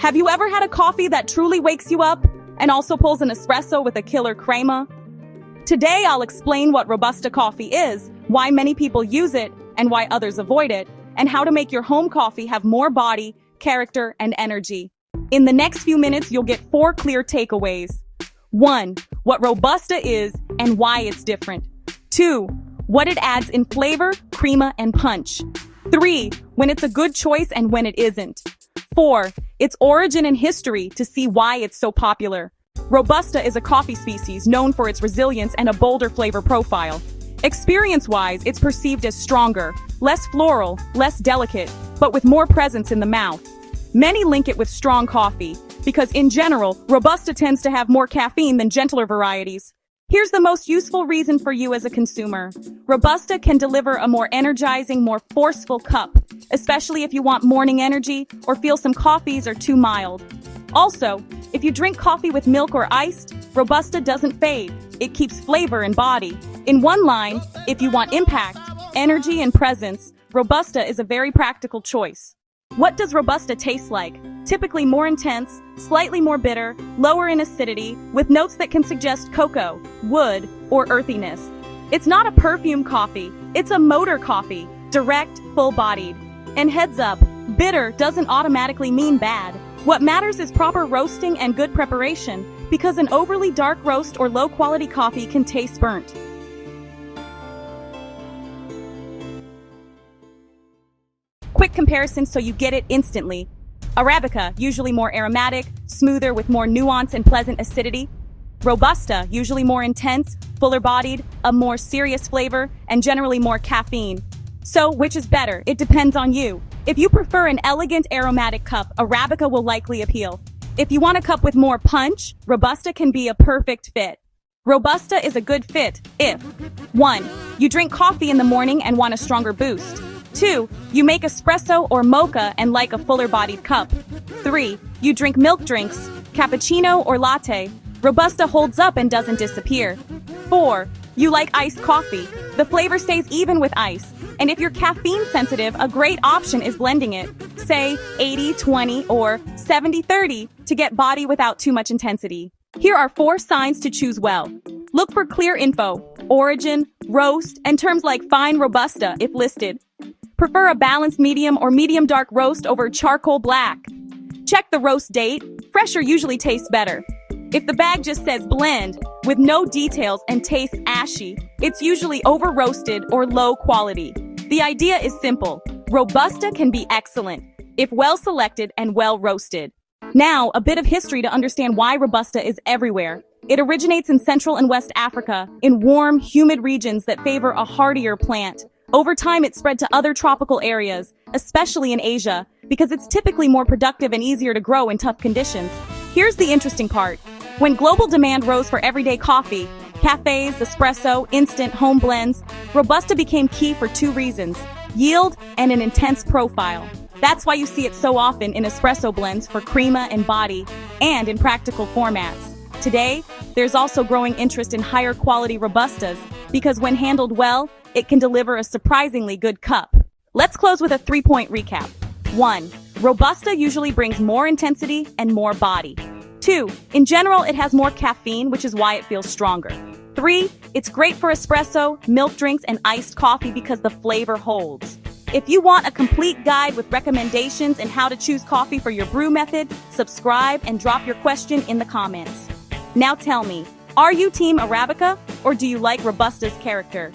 Have you ever had a coffee that truly wakes you up and also pulls an espresso with a killer crema? Today I'll explain what Robusta coffee is, why many people use it and why others avoid it, and how to make your home coffee have more body, character, and energy. In the next few minutes, you'll get 4 clear takeaways. 1. What Robusta is and why it's different. 2. What it adds in flavor, crema, and punch. 3. When it's a good choice and when it isn't. 4. Its origin and history to see why it's so popular. Robusta is a coffee species known for its resilience and a bolder flavor profile. Experience-wise, it's perceived as stronger, less floral, less delicate, but with more presence in the mouth. Many link it with strong coffee, because in general, Robusta tends to have more caffeine than gentler varieties. Here's the most useful reason for you as a consumer. Robusta can deliver a more energizing, more forceful cup, especially if you want morning energy or feel some coffees are too mild. Also, if you drink coffee with milk or iced, Robusta doesn't fade. It keeps flavor and body. In one line, if you want impact, energy, and presence, Robusta is a very practical choice. What does Robusta taste like? Typically more intense, slightly more bitter, lower in acidity, with notes that can suggest cocoa, wood, or earthiness. It's not a perfume coffee, it's a motor coffee, direct, full-bodied. And heads up, bitter doesn't automatically mean bad. What matters is proper roasting and good preparation, because an overly dark roast or low-quality coffee can taste burnt. Quick comparison so you get it instantly. Arabica, usually more aromatic, smoother with more nuance and pleasant acidity. Robusta, usually more intense, fuller-bodied, a more serious flavor, and generally more caffeine. So, which is better? It depends on you. If you prefer an elegant aromatic cup, Arabica will likely appeal. If you want a cup with more punch, Robusta can be a perfect fit. Robusta is a good fit if 1. You drink coffee in the morning and want a stronger boost. 2. You make espresso or mocha and like a fuller-bodied cup. 3. You drink milk drinks, cappuccino or latte. Robusta holds up and doesn't disappear. 4. You like iced coffee. The flavor stays even with ice. And if you're caffeine sensitive, a great option is blending it. Say 80-20 or 70-30 to get body without too much intensity. Here are 4 signs to choose well. Look for clear info, origin, roast, and terms like fine Robusta if listed. Prefer a balanced medium or medium dark roast over charcoal black. Check the roast date. Fresher usually tastes better. If the bag just says blend, with no details and tastes ashy, it's usually over-roasted or low quality. The idea is simple. Robusta can be excellent, if well-selected and well-roasted. Now, a bit of history to understand why Robusta is everywhere. It originates in Central and West Africa, in warm, humid regions that favor a hardier plant. Over time, it spread to other tropical areas, especially in Asia, because it's typically more productive and easier to grow in tough conditions. Here's the interesting part. When global demand rose for everyday coffee, cafes, espresso, instant home blends, Robusta became key for 2 reasons: yield and an intense profile. That's why you see it so often in espresso blends for crema and body, and in practical formats. Today, there's also growing interest in higher quality Robustas, because when handled well, it can deliver a surprisingly good cup. Let's close with a 3-point recap. 1. Robusta usually brings more intensity and more body. 2. In general, it has more caffeine, which is why it feels stronger. 3. It's great for espresso, milk drinks, and iced coffee because the flavor holds. If you want a complete guide with recommendations and how to choose coffee for your brew method, subscribe and drop your question in the comments. Now tell me, are you Team Arabica or do you like Robusta's character?